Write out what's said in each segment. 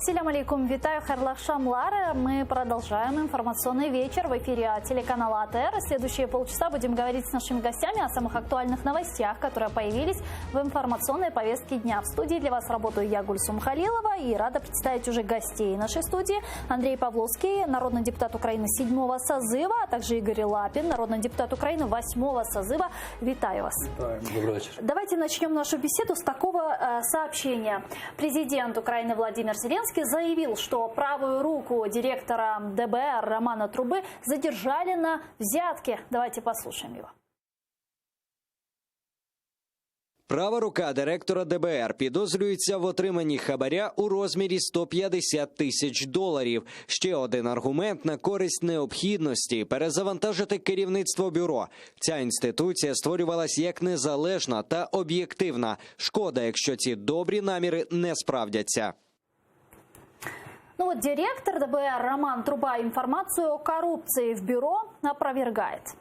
Ассаляму алейкум, витаю, хайрлах шамлар. Мы продолжаем информационный вечер в эфире телеканала АТР. Следующие полчаса будем говорить с нашими гостями о самых актуальных новостях, которые появились в информационной повестке дня. В студии для вас работаю я, Гульсум Халилова, и рада представить уже гостей нашей студии. Андрей Павловский, народный депутат Украины 7-го созыва, а также Игорь Лапин, народный депутат Украины 8-го созыва. Витаю вас. Добрый вечер. Давайте начнем нашу беседу с такого сообщения. Президент Украины Владимир Зеленский заявил, что правую руку директора ДБР Романа Трубы задержали на взятке. Давайте послушаем его. Права рука директора ДБР підозрюється в отриманні хабаря у розмірі 150 тисяч доларів. Ще один аргумент на користь необхідності перезавантажити керівництво бюро. Ця інституція створювалась як незалежна та об'єктивна. Шкода, якщо ці добрі наміри не справдяться. Ну вот директор ДБР Роман Труба информацию о коррупции в бюро опровергает.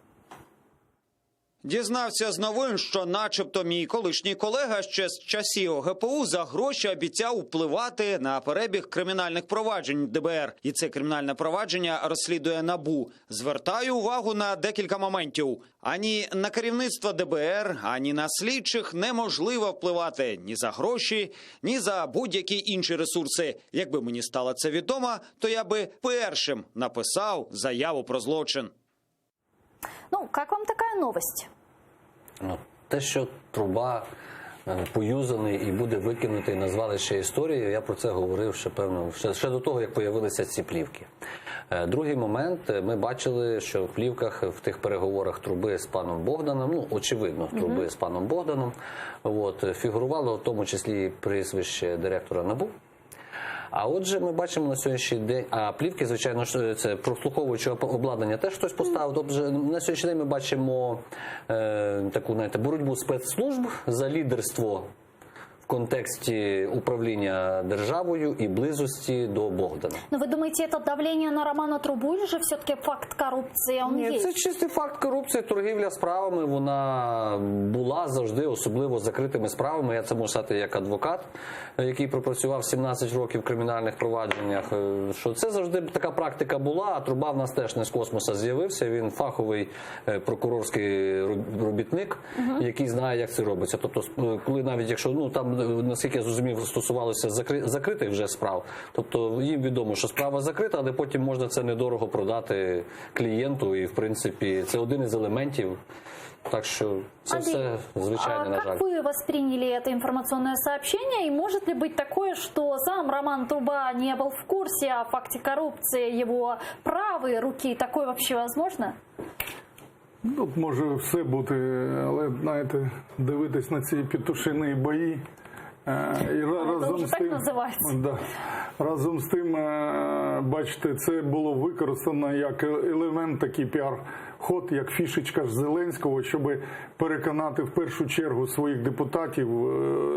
Дізнався з новин, що начебто мій колишній колега ще з часів ОГПУ за гроші обіцяв впливати на перебіг кримінальних проваджень ДБР. І це кримінальне провадження розслідує НАБУ. Звертаю увагу на декілька моментів. Ані на керівництво ДБР, ані на слідчих неможливо впливати ні за гроші, ні за будь-які інші ресурси. Якби мені стало це відомо, то я би першим написав заяву про злочин. Ну, как вам такая новость? Те, що Труба поюзаний і буде викинутий на звалище історії, я про це говорив ще до того, як появилися ці плівки. Другий момент, ми бачили, що в плівках, в тих переговорах Труби з паном Богданом, ну, очевидно, Труби з паном Богданом, фігурувало в тому числі прізвище директора НАБУ. А отже, ми бачимо на сьогоднішній день, а плівки, звичайно, це прослуховуюче обладнання теж хтось поставив. Тобто на сьогоднішній день ми бачимо таку, знаєте, боротьбу спецслужб за лідерство в контексті управління державою і близості до Богдана. Но вы думаете, это давление на Романа Трубу или же все-таки факт коррупции он Ні, есть? це чистий факт корупції, торгівля справами, вона була завжди, особливо закритими справами. Я це можу сказати як адвокат, який пропрацював 17 років в кримінальних провадженнях, що це завжди така практика була, а Труба в нас теж не з космоса з'явився, він фаховий прокурорський робітник, який знає, як це робиться. Тобто, коли навіть якщо, ну, там, наскільки я зрозумів, стосувалося закритих вже справ, тобто їм відомо, що справа закрита, але потім можна це недорого продати клієнту, і, в принципі, це один із елементів. Так что это все звичайно, на жаль. Как вы восприняли это информационное сообщение? И может ли быть такое, что сам Роман Труба не был в курсе о факте коррупции его правой руки? Такое вообще возможно? Тут може все бути, але, знаєте, дивитись на ці петушині бої. І разом з тим, бачите, це було використано як елемент, такий піар-ход, як фішечка Зеленського, щоб переконати в першу чергу своїх депутатів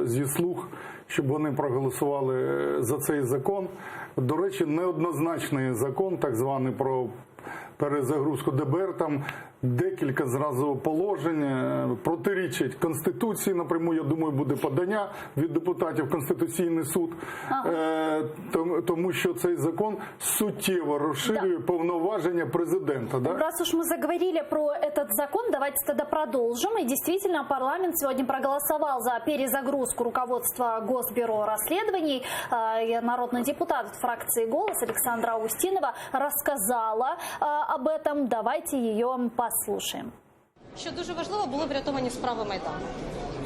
зі слуг, щоб вони проголосували за цей закон. До речі, неоднозначний закон, так званий, про перезагрузку ДБР, там декілька зразу положень протирічать Конституції. Напряму, я думаю, буде подання від депутатів в Конституційний суд, тому що цей закон суттєво розширює повноваження президента. Да? Раз уж мы заговорили про этот закон, давайте тогда продолжим. И действительно, парламент сегодня проголосовал за перезагрузку руководства Госбюро расследований. Народный депутат фракции «Голос» Александра Устинова рассказала об этом. Давайте ее послушаем. Що дуже важливо, були врятовані справи Майдану.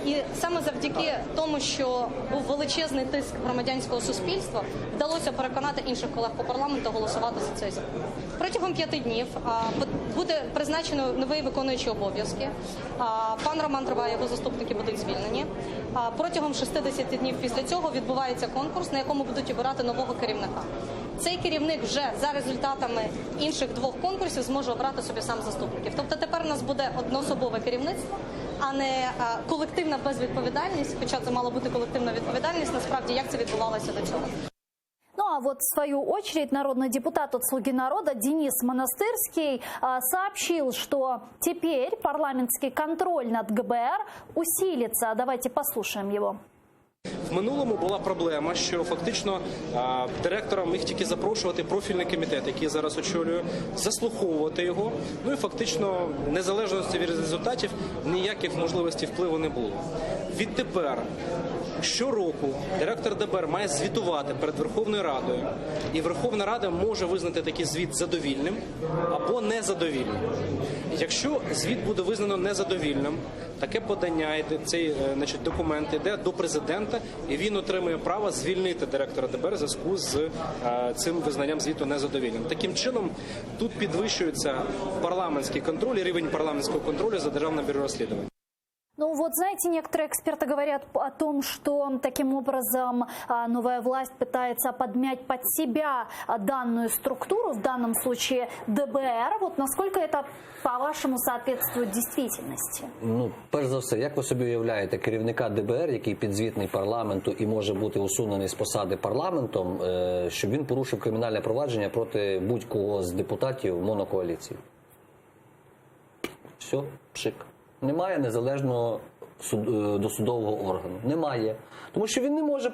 І саме завдяки тому, що був величезний тиск громадянського суспільства, вдалося переконати інших колег по парламенту голосувати за цей закон. Протягом 5 днів буде призначено новий виконуючий обов'язки. Пан Роман Труба і його заступники будуть звільнені. Протягом 60 днів після цього відбувається конкурс, на якому будуть обирати нового керівника. Цей керівник вже за результатами інших 2 конкурсів зможе обрати собі сам заступників. Тобто тепер у нас буде одноособове керівництво, а не колективна безвідповідальність, хоча це мала бути колективна відповідальність, насправді, як це відбувалося до цього. Ну а вот в свою очередь народный депутат от «Слуги народа» Денис Монастырский сообщил, что теперь парламентский контроль над ГБР усилится. Давайте послушаем его. В минулому була проблема, що фактично директора міг тільки запрошувати профільний комітет, який зараз очолює, заслуховувати його. Ну і фактично незалежності від результатів ніяких можливостей впливу не було. Відтепер щороку директор ДБР має звітувати перед Верховною Радою, і Верховна Рада може визнати такий звіт задовільним або незадовільним. Якщо звіт буде визнано незадовільним, таке подання, цей документ йде до президента, і він отримує право звільнити директора ДБР в зв'язку з цим визнанням звіту незадовільним. Таким чином, тут підвищується парламентський контроль і рівень парламентського контролю за Державним бюро розслідувань. Ну вот, знаете, некоторые эксперты говорят о том, что таким образом новая власть пытается подмять под себя данную структуру, в данном случае ДБР. Вот насколько это, по-вашему, соответствует действительности? Ну, перш за все, як ви собі уявляєте керівника ДБР, який підзвітний парламенту і може бути усунений з посади парламентом, щоб він порушив кримінальне провадження проти будь-кого з депутатів монокоаліції? Все, пшик. Немає незалежного досудового органу. Немає. Тому що він не може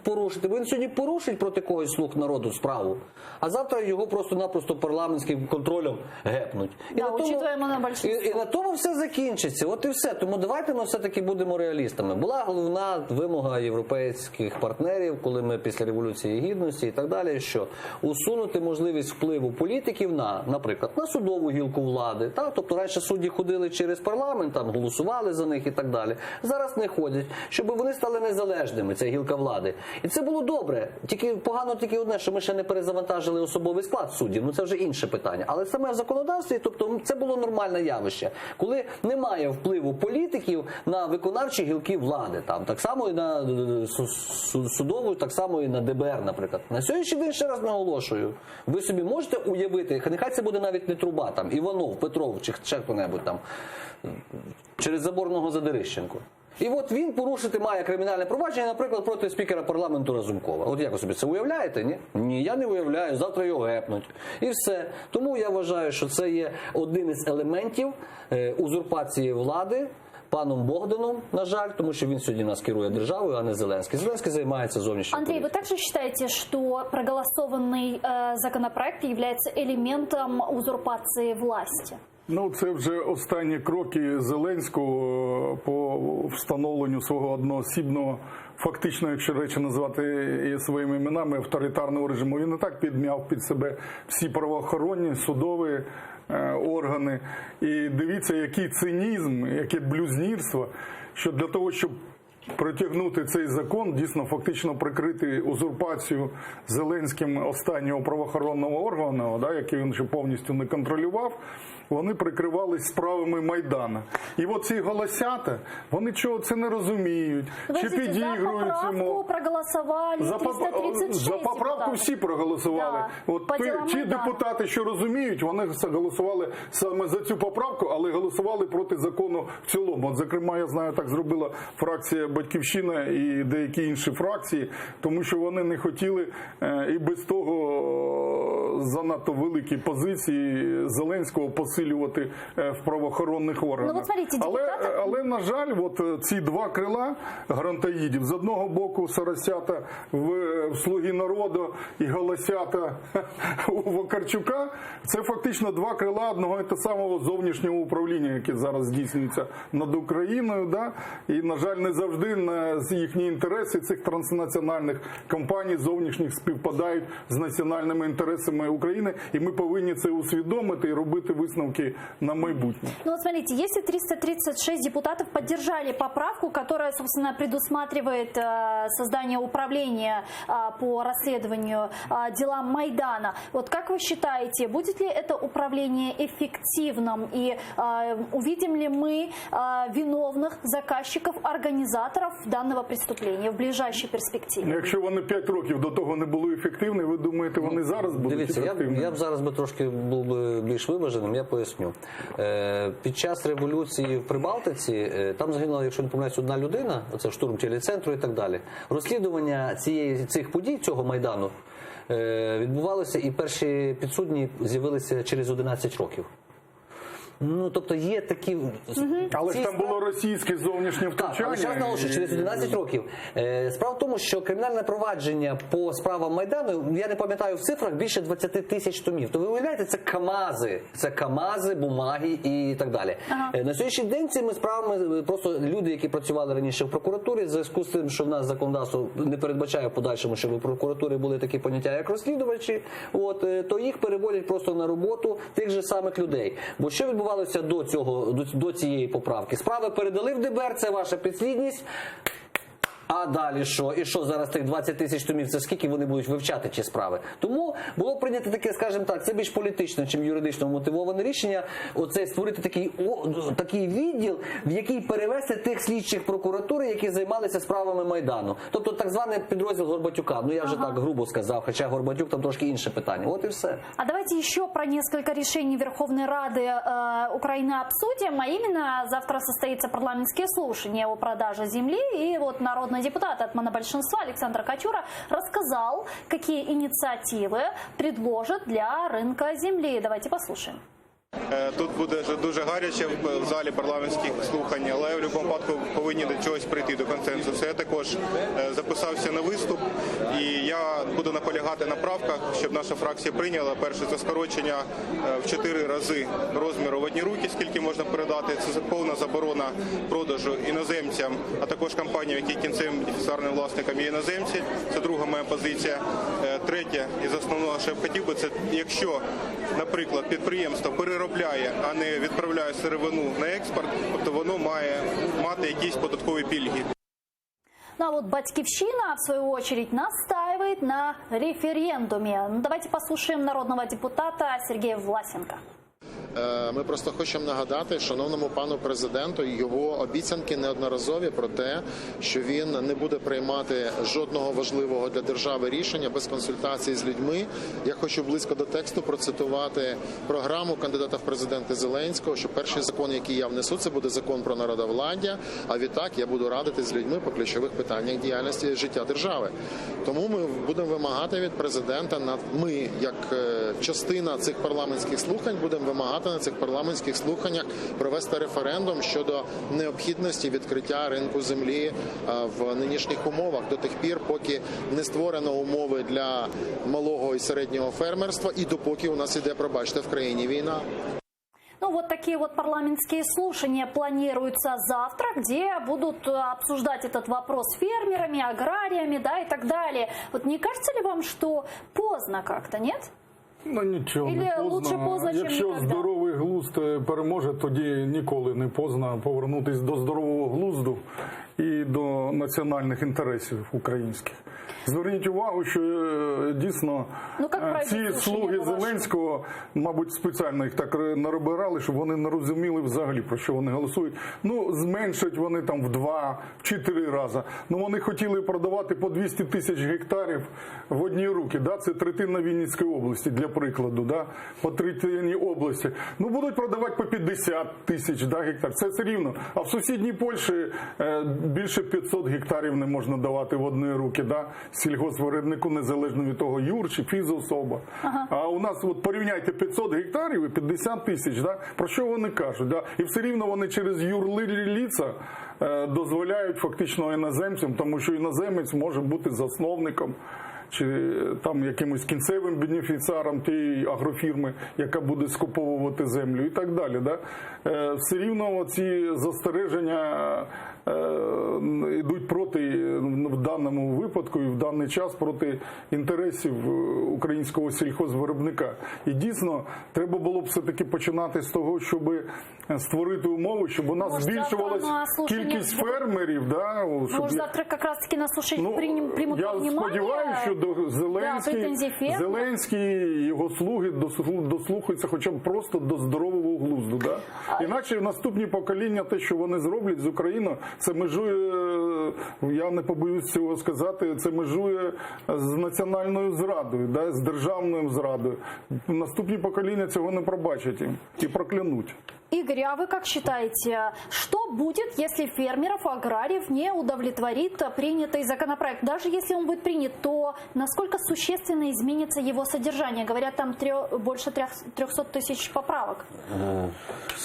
порушити. Бо він сьогодні порушить проти когось «Слуг народу» справу, а завтра його просто-напросто парламентським контролем гепнуть. І на тому все закінчиться. От і все. Тому давайте ми все-таки будемо реалістами. Була головна вимога європейських партнерів, коли ми після Революції Гідності і так далі, що усунути можливість впливу політиків на, наприклад, на судову гілку влади. Так? Тобто раніше судді ходили через парламент, там голосували за них і так далі. Зараз не ходять, щоб вони стали незалежними, ця гілка влади. І це було добре. Погано тільки одне, що ми ще не перезавантажили особовий склад суддів. Ну це вже інше питання. Але саме в законодавстві, тобто це було нормальне явище, коли немає впливу політиків на виконавчі гілки влади. Там так само і на судову, так само і на ДБР, наприклад. На сьогоднішній день, ще раз наголошую, ви собі можете уявити, нехай це буде навіть не Труба, там Іванов, Петров чи ще хто-небудь там через Заборного Задерищенко. І от він порушити має кримінальне провадження, наприклад, проти спікера парламенту Разумкова. От як ви собі це уявляєте, ні? Ні, я не уявляю, завтра його гепнуть. І все. Тому я вважаю, що це є один із елементів узурпації влади паном Богданом, на жаль, тому що він сьогодні нас керує державою, а не Зеленський. Зеленський займається зовнішньою Андрей, політикою. вы также считаете, что проголосованный законопроект является элементом узурпации власти? Ну, це вже останні кроки Зеленського по встановленню свого одноосібного, фактично, якщо речі назвати своїми іменами, авторитарного режиму. Він і так підмяв під себе всі правоохоронні, судові органи. І дивіться, який цинізм, яке блюзнірство, що для того, щоб протягнути цей закон, дійсно фактично прикрити узурпацію Зеленським останнього правоохоронного органу, який він ще повністю не контролював, вони прикривались справами Майдана. І от ці голосята, вони чого це не розуміють, чи підігрують цьому. Проголосували 336 за поправку депутатів. Всі проголосували. Да, От ті Майдану. депутати, що розуміють, вони голосували саме за цю поправку, але голосували проти закону в цілому. От, зокрема, я знаю, так зробила фракція «Батьківщина» і деякі інші фракції, тому що вони не хотіли і без того занадто великі позиції Зеленського посилювати в правоохоронних органах. Ну, от смотрите, але, на жаль, от ці два крила грантоїдів, з одного боку Соросята в «Слуги народу» і голосята у Вакарчука, це фактично два крила одного і те самого зовнішнього управління, яке зараз здійснюється над Україною. Да? І, на жаль, не завжди на їхні інтереси цих транснаціональних компаній зовнішніх співпадають з національними інтересами України, і ми повинні це усвідомити і робити висновки на майбутнє. Ну вот смотрите, если 336 депутатов поддержали поправку, которая, собственно, предусматривает создание управления по расследованию делам Майдана, вот как вы считаете, будет ли это управление эффективным и увидим ли мы виновных заказчиков, организаторов данного преступления в ближайшей перспективе? Якщо вони 5 років до того не були ефективні, ви думаєте, вони зараз будуть ефективні? Дивіться, я б зараз трошки був би більш виваженим, я поясню. Під час революції в Прибалтиці, там загинула, якщо не помиляюсь, одна людина, оце штурм телецентру і так далі. Розслідування цих подій, цього Майдану, відбувалося, і перші підсудні з'явилися через 11 років. Ну, тобто є такі... Але ж ці там було російське зовнішнє Так, але втручання. ще раз наголошую, через 11 років. Справа в тому, що кримінальне провадження по справам Майдану, я не пам'ятаю в цифрах, більше 20 тисяч томів. То ви уявляєте, це КАМАЗи, бумаги і так далі. На сьогоднішній день цими справами просто люди, які працювали раніше в прокуратурі, в зв'язку з тим, що в нас законодавство не передбачає в подальшому, щоб у прокуратури були такі поняття, як розслідувачі, то їх переводять просто на роботу тих же самих людей. Бо що відбувалося до цієї поправки? Справи передали в ДБР, це ваша підслідність. А далі що? І що зараз тих 20 тисяч томів, це скільки вони будуть вивчати ці справи? Тому було прийнято таке, скажімо так, це більш політично, чим юридично мотивоване рішення, оце створити такий відділ, в який перевести тих слідчих прокуратури, які займалися справами Майдану. Тобто так званий підрозділ Горбатюка. Ну я вже так грубо сказав, хоча Горбатюк там трошки інше питання. От і все. А давайте еще про несколько решений Верховной Рады Украины обсудим. А именно, завтра состоится парламентские слушания о продаже земли. И вот народный депутат от монобольшинства Александр Качура рассказал, какие инициативы предложат для рынка земли. Давайте послушаем. Тут буде дуже гаряче в залі парламентських слухань, але в будь-якому випадку повинні до чогось прийти, до консенсусу. Я також записався на виступ, і я буду наполягати на правках, щоб наша фракція прийняла. Перше, це скорочення в 4 рази розміру в одні руки, скільки можна передати. Це повна заборона продажу іноземцям, а також компаніям, які кінцевим бенефіціарним власникам є іноземці. Це друга моя позиція. Третє, із основного, що я б хотів би, це якщо, наприклад, підприємство переробляє, а не відправляє сировину на експорт, тобто воно має мати якісь податкові пільги. Ну а вот Батьківщина, в свою очередь, настаивает на референдуме. Ну, давайте послушаем народного депутата Сергея Власенко. Ми просто хочемо нагадати шановному пану президенту його обіцянки неодноразові про те, що він не буде приймати жодного важливого для держави рішення без консультацій з людьми. Я хочу близько до тексту процитувати програму кандидата в президенти Зеленського, що перший закон, який я внесу, це буде закон про народовладдя, а відтак я буду радити з людьми по ключових питаннях діяльності життя держави. Тому ми будемо вимагати від президента, ми, як частина цих парламентських слухань, будемо вимагати на цих парламентських слуханнях провести референдум щодо необхідності відкриття ринку землі в нинішніх умовах до тих пір, поки не створено умови для малого і середнього фермерства і допоки у нас іде, пробачте, в країні війна. Ну, вот такие вот парламентские слушания планируются завтра, где будут обсуждать этот вопрос с фермерами, аграриями, да, и так далее. Вот не кажется ли вам, что поздно как-то, нет? Ну нічого Или не лучше поздно, чим Якщо ніколи. здоровий глузд переможе, тоді ніколи не поздно повернутися до здорового глузду і до національних інтересів українських. Зверніть увагу, що дійсно ці слуги Зеленського, мабуть, спеціально їх так наробирали, щоб вони не розуміли взагалі, про що вони голосують. Ну, зменшать вони там в 2, в 4 рази. Ну, вони хотіли продавати по 200 тисяч гектарів в одні руки, да? Це третина Вінницької області, для прикладу, да? По третині області. Ну, будуть продавати по 50 тисяч, да, гектар. Це все рівно. А в сусідній Польщі більше 500 гектарів не можна давати в одні руки, да? Сільгоспвиробнику, незалежно від того, юр чи фізособа. А у нас, от порівняйте 500 гектарів і 50 тисяч, да? Про що вони кажуть? Да? І все рівно вони через юрліца дозволяють фактично іноземцям, тому що іноземець може бути засновником чи там якимось кінцевим бенефіціаром тієї агрофірми, яка буде скуповувати землю і так далі. Да? Все рівно ці застереження йдуть проти, в даному випадку і в даний час, проти інтересів українського сільхозвиробника. І дійсно, треба було б все-таки починати з того, щоб створити умови, щоб у нас збільшувалась кількість фермерів. Да? Может, завтра как раз-таки на слушание примут во внимание? Я сподіваюся, що Зеленський, його слуги дослухаються хоча б просто до здорового глузду. Да? Іначе наступні покоління, те, що вони зроблять з Україною, це межує, я не побоюсь цього сказати, це межує з національною зрадою, да? З державною зрадою. Наступні покоління цього не пробачать їм і проклянуть. Игорь, а вы как считаете, что будет, если фермеров, аграриев не удовлетворит принятый законопроект? Даже если он будет принят, то насколько существенно изменится его содержание? Говорят, там больше 300 тысяч поправок.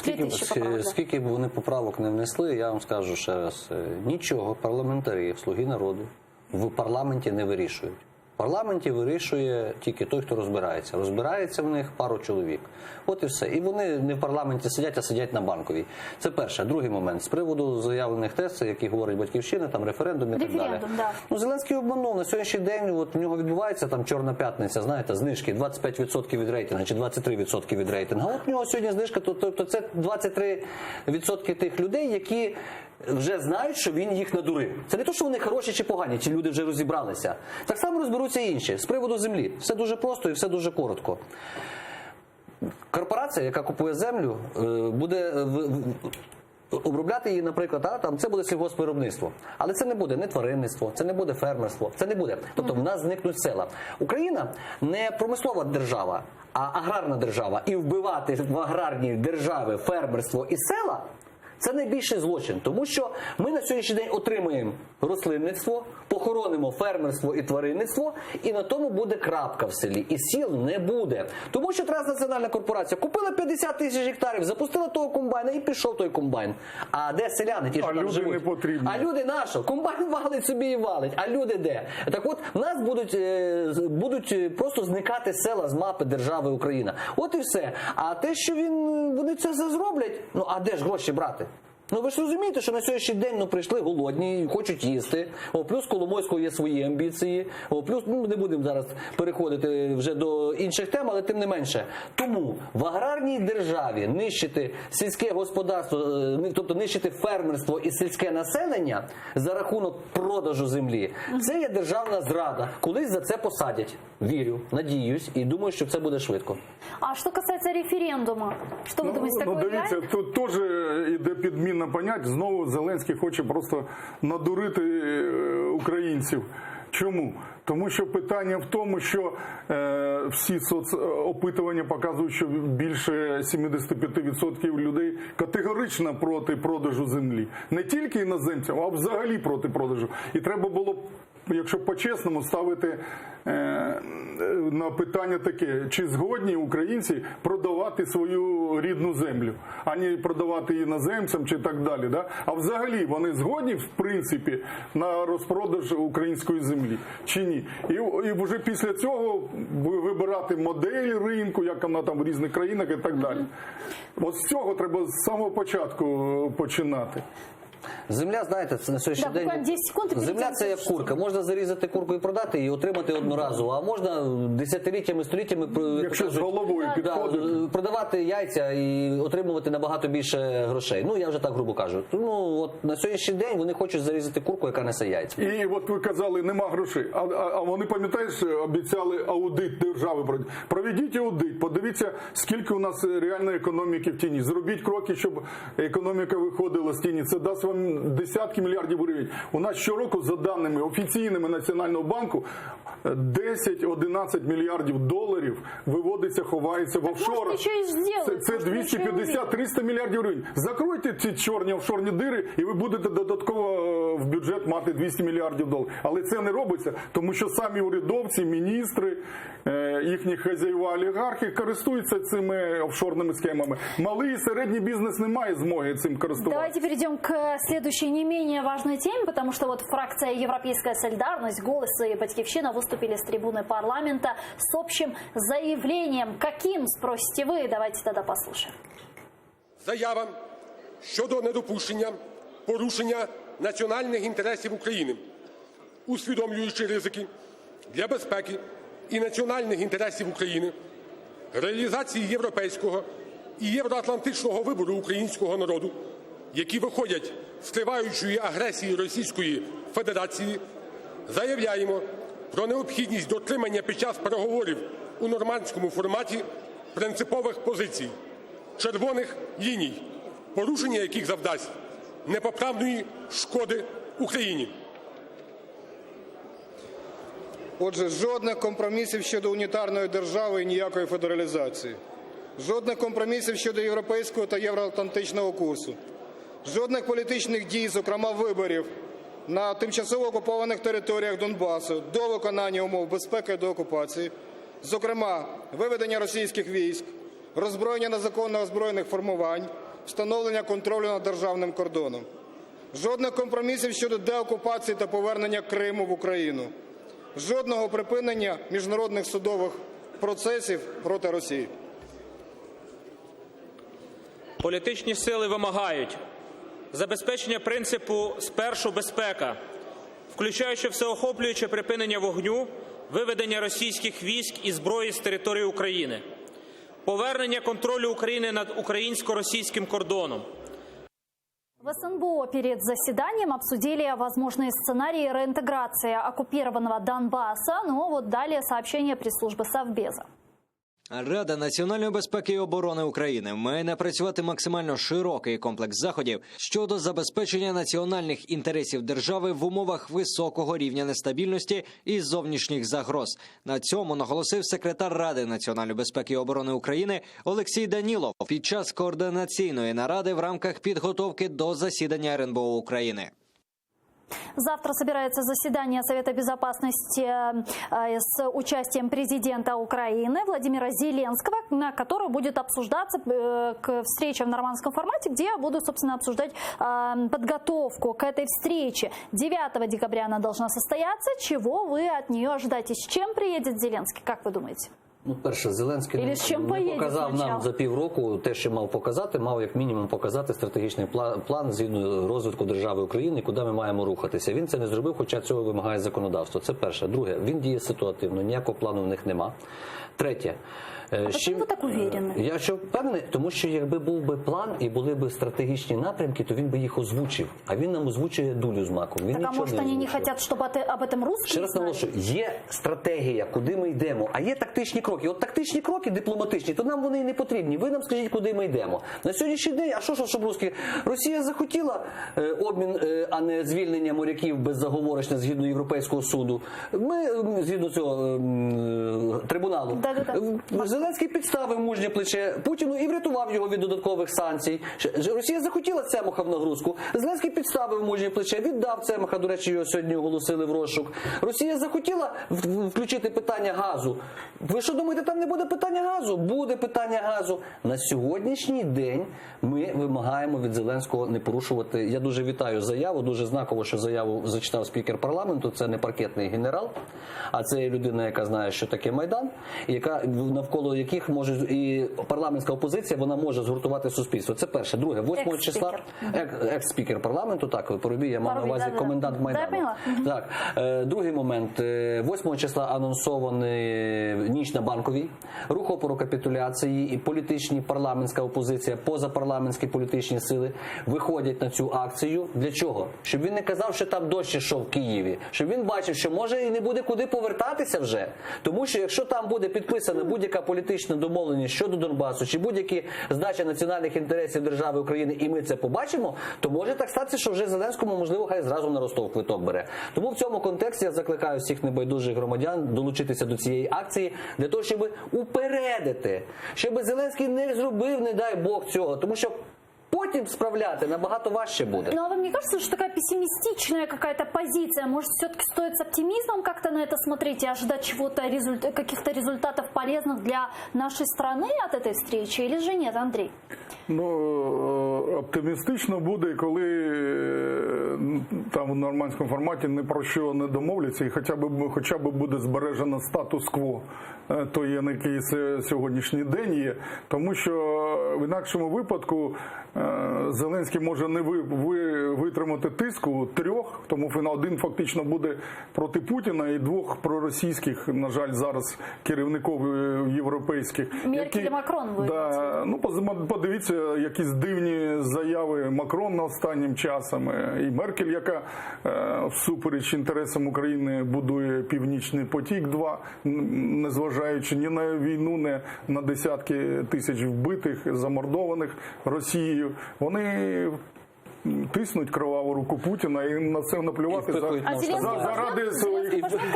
3000 поправок. Скільки б вони поправок не внесли, я вам скажу ще раз, нічого парламентарі, слуги народу в парламенті не вирішують. В парламенті вирішує тільки той, хто розбирається. Розбирається в них пару чоловік. От і все. І вони не в парламенті сидять, а сидять на Банковій. Це перше. Другий момент. З приводу заявлених тез, які говорить Батьківщина, там референдум і так далі. Да. Ну, Зеленський обманув. На сьогоднішній день от, у нього відбувається там Чорна п'ятниця, знаєте, знижки 25% від рейтингу чи 23% від рейтингу. А от у нього сьогодні знижка, тобто це 23% тих людей, які вже знають, що він їх надурив. Це не те, що вони хороші чи погані, ці люди вже розібралися. Так само розберуться і інші. З приводу землі. Все дуже просто і все дуже коротко. Корпорація, яка купує землю, буде обробляти її, наприклад, там це буде сільгоспвиробництво. Але це не буде не тваринництво, це не буде фермерство, це не буде. Тобто в нас зникнуть села. Україна не промислова держава, а аграрна держава. І вбивати в аграрній державі фермерство і села – це найбільший злочин, тому що ми на сьогоднішній день отримуємо рослинництво, похоронимо фермерство і тваринництво, і на тому буде крапка в селі. І сіл не буде. Тому що транснаціональна корпорація купила 50 тисяч гектарів, запустила того комбайна і пішов той комбайн. А де селяни? Ті, що там живуть? Не потрібні. А люди на що? Комбайн валить собі і валить. А люди де? Так от, в нас будуть просто зникати села з мапи держави Україна. От і все. А те, що вони це зроблять, ну а де ж гроші брати? Ну ви ж розумієте, що на сьогоднішній день прийшли голодні, хочуть їсти. Плюс Коломойського є свої амбіції. Плюс, не будемо зараз переходити вже до інших тем, але тим не менше. Тому в аграрній державі нищити сільське господарство, тобто нищити фермерство і сільське населення за рахунок продажу землі, це є державна зрада. Колись за це посадять. Вірю, надіюсь і думаю, що це буде швидко. А что касается референдума, что вы думаете, такое дивіться, реально? тут теж іде підміна понять. Знову Зеленський хоче просто надурити українців. Чому? Тому що питання в тому, що всі соцопитування показують, що більше 75% людей категорично проти продажу землі. Не тільки іноземцям, а взагалі проти продажу. І треба було, якщо по-чесному, ставити на питання таке, чи згодні українці продавати свою рідну землю, а не продавати її іноземцям чи так далі. Да? А взагалі вони згодні, в принципі, на розпродаж української землі, чи ні? І вже після цього вибирати модель ринку, як вона там в різних країнах і так далі. От з цього треба з самого початку починати. Земля, знаєте, це на сьогоднішній день. 10 секунд, Земля це як курка. Можна зарізати курку і продати і отримати одноразово, а можна десятиліттями, століттями Якщо з головою підходити. продавати яйця і отримувати набагато більше грошей. Ну, я вже так грубо кажу. Ну, от на сьогоднішній день вони хочуть зарізати курку, яка несе яйця. І от ви казали, нема грошей. А вони, пам'ятаєш, обіцяли аудит держави. Проведіть аудит, подивіться, скільки у нас реальної економіки в тіні. Зробіть кроки, щоб економіка виходила з тіні. Це дасть вам десятки мільярдів гривень. У нас щороку, за даними офіційними Національного банку, 10-11 мільярдів доларів виводиться, ховається в офшорах. Це 250-300 мільярдів гривень. Закройте ці чорні офшорні дири, і ви будете додатково в бюджет мати 200 мільярдів доларів. Але це не робиться, тому що самі урядовці, міністри, їхні хазяїва, олігархи користуються цими офшорними схемами. Малий і середній бізнес не має змоги цим користуватися. Давайте перейдем к следующей не менее важной теме, потому что вот фракция «Европейская солидарность», «Голос» и «Батьківщина» выступили с трибуны парламента с общим заявлением. Каким, спросите вы? Давайте тогда послушаем. Заява щодо недопущення порушення національних інтересів України, усвідомлюючи ризики для безпеки і національних інтересів України, реалізації європейського і євроатлантичного вибору українського народу, які виходять з триваючої агресії Російської Федерації, заявляємо про необхідність дотримання під час переговорів у нормандському форматі принципових позицій, червоних ліній, порушення яких завдасть непоправної шкоди Україні. Отже, жодних компромісів щодо унітарної держави і ніякої федералізації. жодних компромісів щодо європейського та євроатлантичного курсу, жодних політичних дій, зокрема виборів, на тимчасово окупованих територіях Донбасу до виконання умов безпеки до окупації, зокрема виведення російських військ, роззброєння незаконно озброєних формувань, встановлення контролю над державним кордоном. Жодних компромісів щодо деокупації та повернення Криму в Україну. Жодного припинення міжнародних судових процесів проти Росії. Політичні сили вимагають забезпечення принципу «спершу безпека», включаючи всеохоплююче припинення вогню, виведення російських військ і зброї з території України, повернення контролю України над українсько-російським кордоном. В СНБО перед заседанием обсудили возможные сценарии реинтеграции оккупированного Донбасса. Но вот далее сообщение пресс-службы Совбеза. Рада національної безпеки і оборони України має напрацювати максимально широкий комплекс заходів щодо забезпечення національних інтересів держави в умовах високого рівня нестабільності і зовнішніх загроз. На цьому наголосив секретар Ради національної безпеки і оборони України Олексій Данілов під час координаційної наради в рамках підготовки до засідання РНБО України. Завтра собирается заседание Совета Безопасности с участием президента Украины Владимира Зеленского, на котором будет обсуждаться встреча в нормандском формате, где будут, собственно, обсуждать подготовку к этой встрече. 9 декабря она должна состояться. Чего вы от нее ожидаете? С чем приедет Зеленский, как вы думаете? Ну, перше, Зеленський не показав нам за півроку те, що мав показати, мав як мінімум показати стратегічний план згідно розвитку держави України, куди ми маємо рухатися. Він це не зробив, хоча цього вимагає законодавство. Це перше. Друге, він діє ситуативно, ніякого плану в них нема. Третє. А чому ви так уверені? Я що впевнений, тому що якби був би план і були б стратегічні напрямки, то він би їх озвучив. А він нам озвучує дулю з маком. Він так, а може вони не хочуть, щоб об этом русські Ще раз наголошую, є стратегія, куди ми йдемо, а є тактичні кроки. От тактичні кроки дипломатичні, то нам вони і не потрібні. Ви нам скажіть, куди ми йдемо. На сьогоднішній день, а що, щоб русські? Росія захотіла обмін, а не звільнення моряків беззаговорочне згідно Європейського суду. Ми, згідно цього трибуналу, Зеленський підставив мужнє плече Путіну і врятував його від додаткових санкцій. Росія захотіла Цемаха в нагрузку. Зеленський підставив мужнє плече, віддав Цемаха, до речі, його сьогодні оголосили в розшук. Росія захотіла включити питання газу. Ви що думаєте, там не буде питання газу? Буде питання газу. На сьогоднішній день ми вимагаємо від Зеленського не порушувати. Я дуже вітаю заяву, дуже знаково, що заяву зачитав спікер парламенту. Це не паркетний генерал, а це людина, яка знає, що таке Майдан, яка навколо яких може і парламентська опозиція, вона може згуртувати суспільство. Це перше. Друге, 8 числа екс-спікер парламенту, так, Парубій, я мав на увазі комендант Майдану. Так. Другий момент. 8 числа анонсований ніч на Банковій, рух опору капітуляції і політичні парламентська опозиція, позапарламентські політичні сили виходять на цю акцію. Для чого? Щоб він не казав, що там дощ ішов в Києві. Щоб він бачив, що може і не буде куди повертатися вже. Тому що якщо там буде підписана будь-яка політична домовленість щодо Донбасу чи будь-які здача національних інтересів держави України, і ми це побачимо, то може так статися, що вже Зеленському, можливо, хай зразу на Ростов квиток бере. Тому в цьому контексті я закликаю всіх небайдужих громадян долучитися до цієї акції для того, щоб упередити, щоб Зеленський не зробив, не дай Бог, цього. Тому що потім справляти набагато важче буде. Ну, а вам не кажется, что такая пессимистичная какая-то позиция? Может, все-таки стоит с оптимизмом как-то на это смотреть и ожидать чего-то, каких-то результатов полезных для нашей страны от этой встречи? Или же нет, Андрей? Ну, оптимістично буде, коли там в нормандському форматі ні про що не домовляться і хоча б буде збережено статус-кво той, який сьогоднішній день є. Тому що в інакшому випадку Зеленський може не витримати тиску трьох, тому один фактично буде проти Путіна і двох проросійських, на жаль, зараз керівників європейських. Меркель і Макрон ви. Да, ну, подивіться, якісь дивні заяви Макрона останнім часом, і Меркель, яка всупереч інтересам України будує Північний потік-2, незважаючи ні на війну, ні на десятки тисяч вбитих, замордованих Росією. Вони тиснуть кроваву руку Путіна і на це наплювати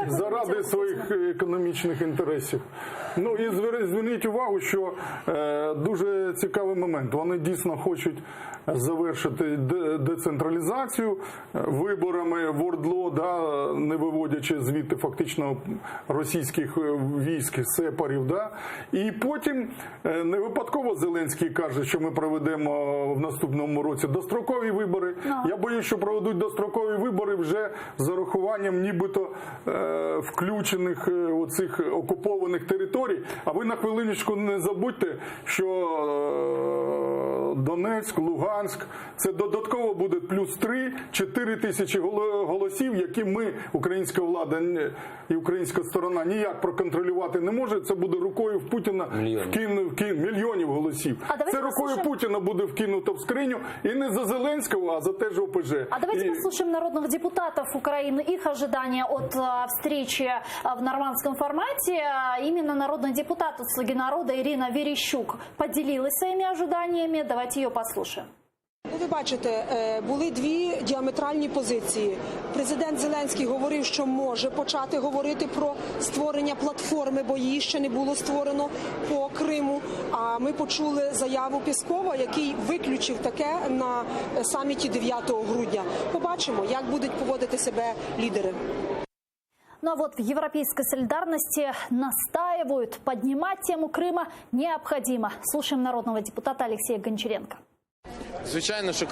заради своїх економічних інтересів. Ну і зверніть увагу, що дуже цікавий момент. Вони дійсно хочуть завершити децентралізацію виборами в ОРДЛО, не виводячи звідти фактично російських військ, сепарів. І потім не випадково Зеленський каже, що ми проведемо в наступному році дострокові вибори. Я боюсь, що проведуть дострокові вибори вже з урахуванням нібито включених оцих окупованих територій. А ви на хвилиночку не забудьте, що Донецьк, Луганськ, це додатково буде плюс 3-4 тисячі голосів, які ми, українська влада і українська сторона, ніяк проконтролювати не може. Це буде рукою в Путіна мільйонів голосів. Це рукою Путіна буде вкинуто в скриню і не за Зеленського, а за те ж ОПЖ. А давайте послушаем народных депутатов Украины, их ожидания от встречи в нормандском формате. Именно народный депутат от «Слуги народа» Ирина Верещук поделилась своими ожиданиями. Давайте ее послушаем. Ви бачите, були дві діаметральні позиції. Президент Зеленський говорив, що може почати говорити про створення платформи, бо її ще не було створено по Криму. А ми почули заяву Пєскова, який виключив таке на саміті 9 грудня. Побачимо, як будуть поводити себе лідери. Ну а вот в европейской солидарности настаивают, поднимать тему Крыма необходимо. Слушаем народного депутата Алексея Гончаренко. Звичайно, що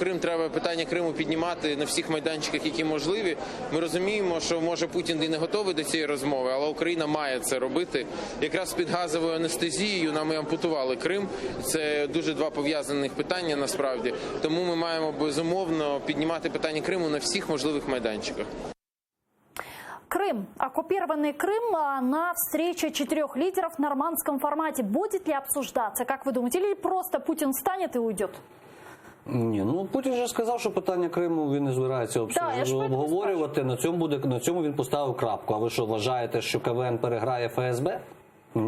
питання Криму піднімати на всіх майданчиках, які можливі. Ми розуміємо, що може Путін і не готовий до цієї розмови, але Україна має це робити. Якраз під газовою анестезією нам і ампутували Крим. Це дуже два пов'язаних питання насправді. Тому ми маємо безумовно піднімати питання Криму на всіх можливих майданчиках. Крым. Оккупированный Крым на встрече 4 лидеров в нормандском формате будет ли обсуждаться, как вы думаете, или просто Путин встанет и уйдет? Ні, Путін вже сказав, що питання Криму він не збирається обговорювати. На цьому він поставив крапку. А ви що, вважаєте, що КВН переграє ФСБ?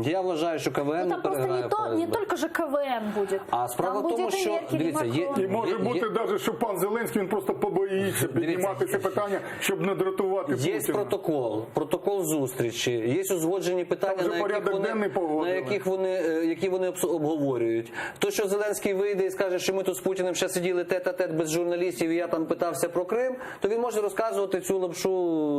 Я вважаю, що КВН не переграє ФСБ. Не тільки ж КВН буде. А справа в тому, що, дивіться, і може бути навіть, що пан Зеленський, він просто побоїться піднімати це питання, щоб не дратувати Путіна. Є протокол зустрічі, є узгоджені питання, які вони обговорюють. То, що Зеленський вийде і скаже, що ми тут з Путіним ще сиділи тет-а-тет без журналістів, і я там питався про Крим, то він може розказувати цю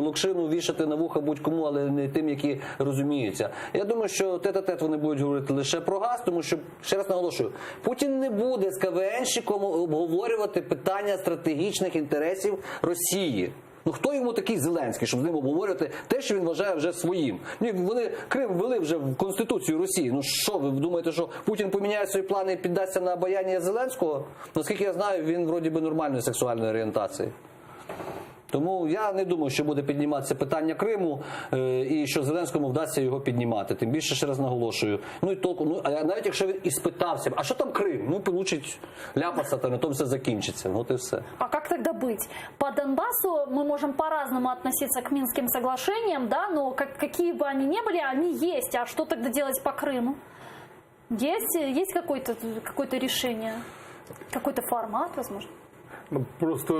локшину, вішати на вуха будь-кому, але не тим, які розуміються. Я думаю, що тет-а-тет вони будуть говорити лише про газ, тому що, ще раз наголошую, Путін не буде з КВНщиком обговорювати питання стратегічних інтересів Росії. Хто йому такий Зеленський, щоб з ним обговорювати те, що він вважає вже своїм? Вони Крим ввели вже в Конституцію Росії. Що, ви думаєте, що Путін поміняє свої плани і піддасться на обаяння Зеленського? Наскільки я знаю, він вроді би нормальної сексуальної орієнтації. Тому я не думаю, що буде підніматися питання Криму і що Зеленському вдасться його піднімати. Тим більше, ще раз наголошую. Навіть якщо він і спитався, а що там Крим? Получить ляпаса, то на тому все закінчиться. Вот і все. А как тогда быть? По Донбассу мы можем по-разному относиться к Минским соглашениям, да, но какие бы они ни были, они есть. А что тогда делать по Крыму? Есть какое-то решение? Какой-то формат, возможно? Просто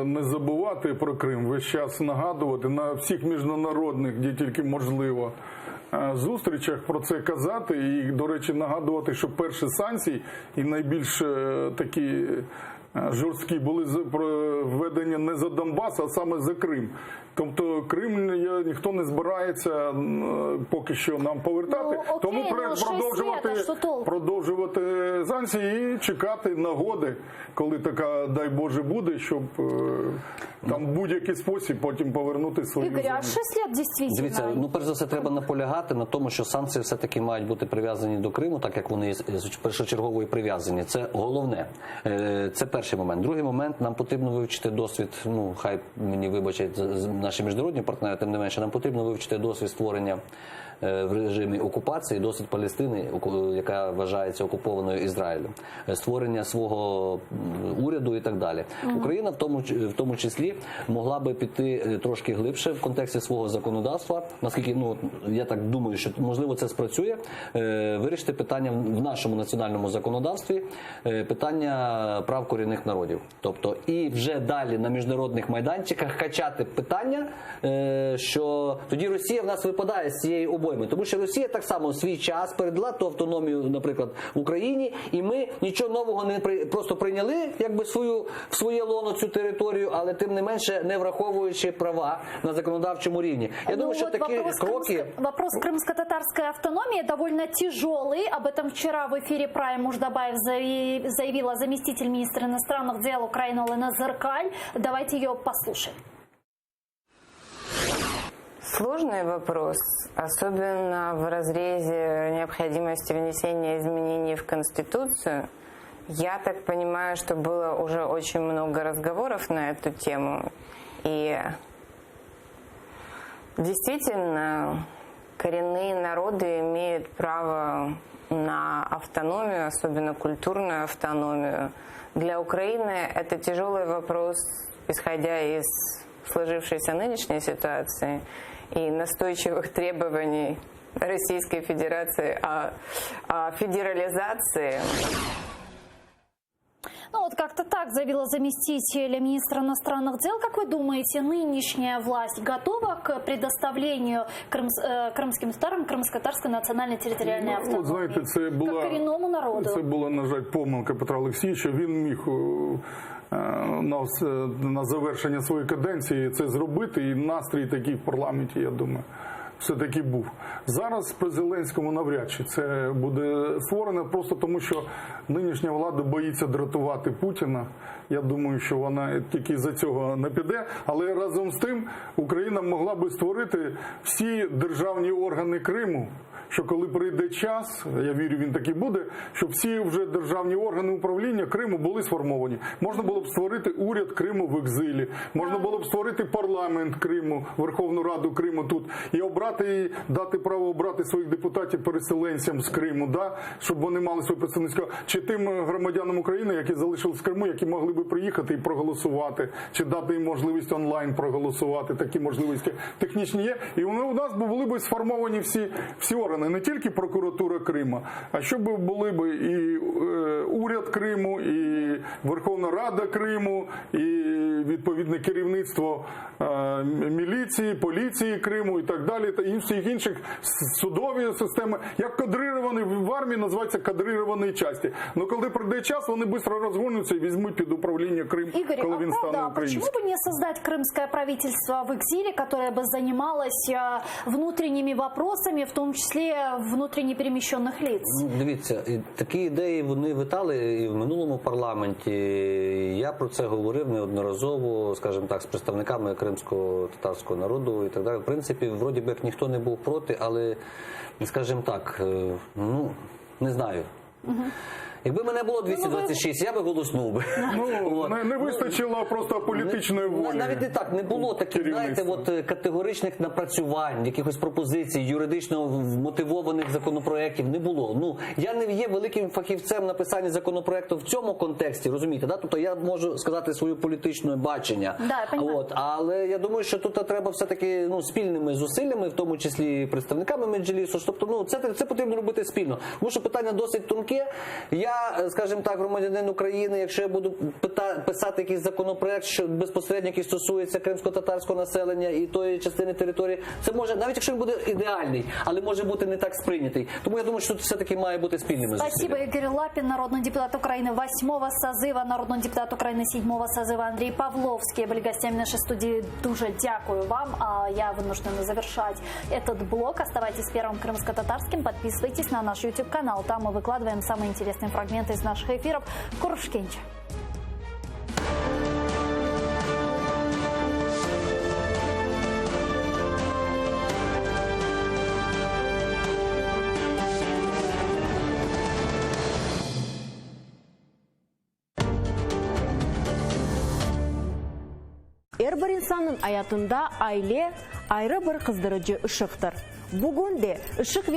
не забувати про Крим, весь час нагадувати на всіх міжнародних, де тільки можливо, зустрічах про це казати і, до речі, нагадувати, що перші санкції і найбільш такі жорсткі були введені не за Донбас, а саме за Крим. Тобто Крим ніхто не збирається поки що нам повертати, тому продовжувати санкції і чекати нагоди, коли така, дай Боже, буде, щоб там будь-який спосіб потім повернути свою землю. Ігор, а 6 років дійсно? Дивіться, перш за все треба наполягати на тому, що санкції все-таки мають бути прив'язані до Криму, так як вони першочергово і прив'язані. Це головне. Це перший момент. Другий момент, нам потрібно вивчити досвід, хай мені вибачать наші міжнародні партнери, тим не менше, нам потрібно вивчити досвід створення в режимі окупації, досить Палестини, яка вважається окупованою Ізраїлем, створення свого уряду і так далі. Україна в тому числі могла би піти трошки глибше в контексті свого законодавства, наскільки, я так думаю, що можливо це спрацює, вирішити питання в нашому національному законодавстві, питання прав корінних народів. Тобто і вже далі на міжнародних майданчиках качати питання, що тоді Росія в нас випадає з цієї обойми. Тому що Росія так само в свій час передала ту автономію, наприклад, в Україні, і ми нічого нового не просто прийняли, якби в своє лоно цю територію, але тим не менше не враховуючи права на законодавчому рівні. Я думаю, що такі кроки... Вопрос крымско-татарской автономии довольно тяжелый. Об этом вчера в эфире Прайм Муждабаев заявила заместитель министра иностранных дел Украины Олена Зеркаль. Давайте ее послушаем. Сложный вопрос, особенно в разрезе необходимости внесения изменений в Конституцию. Я так понимаю, что было уже очень много разговоров на эту тему. И действительно, коренные народы имеют право на автономию, особенно культурную автономию. Для Украины это тяжелый вопрос, исходя из сложившейся нынешней ситуации и настойчивых требований Российской Федерации о федерализации. Вот как-то так заявила заместитель министра иностранных дел. Как вы думаете, нынешняя власть готова к предоставлению крымским татарам крымско-татарской национальной территориальной автономии? Знаєте, це була, как коренному народу? Це була, на жаль, помилка Петра Олексійовича. Він міг на завершення своєї каденції це зробити, і настрій такий в парламенті, я думаю, все-таки був. Зараз при Зеленському навряд чи це буде створено, просто тому що нинішня влада боїться дратувати Путіна. Я думаю, що вона тільки за цього не піде, але разом з тим Україна могла би створити всі державні органи Криму, що коли прийде час, я вірю, він таки буде, щоб всі вже державні органи управління Криму були сформовані. Можна було б створити уряд Криму в екзилі, можна було б створити парламент Криму, Верховну Раду Криму тут, і обрати, дати право обрати своїх депутатів переселенцям з Криму, да? Щоб вони мали своє представництво, чи тим громадянам України, які залишились в Криму, які могли би приїхати і проголосувати, чи дати їм можливість онлайн проголосувати, такі можливості технічні є, і у нас були б сформовані всі органи. Не тільки прокуратура Криму, а щоб були б і уряд Криму, і Верховна Рада Криму, і відповідне керівництво міліції, поліції Криму і так далі, та всіх інших судові системи, як кадрировані, в армії називається кадрировані частини. Но коли прийде час, вони швидко розгонуться і візьмуть під управління Крим, коли він стане українським. Почему бы не создать крымское правительство в экзиле, которое бы занималось внутренними вопросами, в том числе внутренне переміщених лиц? Дивіться, такі ідеї вони витали і в минулому парламенті. Я про це говорив неодноразово, скажімо так, з представниками кримського татарського народу і так далі. В принципі, вроді би як ніхто не був проти, але, скажімо так, не знаю. Якби мене було 226, я би голоснув би. Не вистачило просто політичної волі. Навіть не так, не було таких, знаєте, категоричних напрацювань, якихось пропозицій, юридично вмотивованих законопроєктів, не було. Я не є великим фахівцем написання законопроєкту в цьому контексті, розумієте, да? Тобто я можу сказати своє політичне бачення. Але я думаю, що тут треба все-таки спільними зусиллями, в тому числі представниками Меджлісу, тобто це потрібно робити спільно. Тому що питання досить тонке. Я, скажімо так, громадянин України, якщо я буду писати якийсь законопроект, що безпосередньо який стосується кримсько-татарського населення і тої частини території, це може, навіть якщо він буде ідеальний, але може бути не так сприйнятий. Тому я думаю, що тут все-таки має бути спільними зусиллями. Спасибо, Игорь Лапин, народный депутат Украины 8-го созыва, народный депутат Украины 7-го созыва Андрей Павловский были гостями нашей студии. Дуже дякую вам. Я вынуждена завершать этот блок. Оставайтесь с Первым крымско-татарским. Подписывайтесь на наш YouTube-канал. Там мы выкладываем самые интересные фрагменты из наших эфиров. Курушкенча. әрбір инсанның аятында айле айры бір қыздырыcı ышықтыр. Бүгін де ышық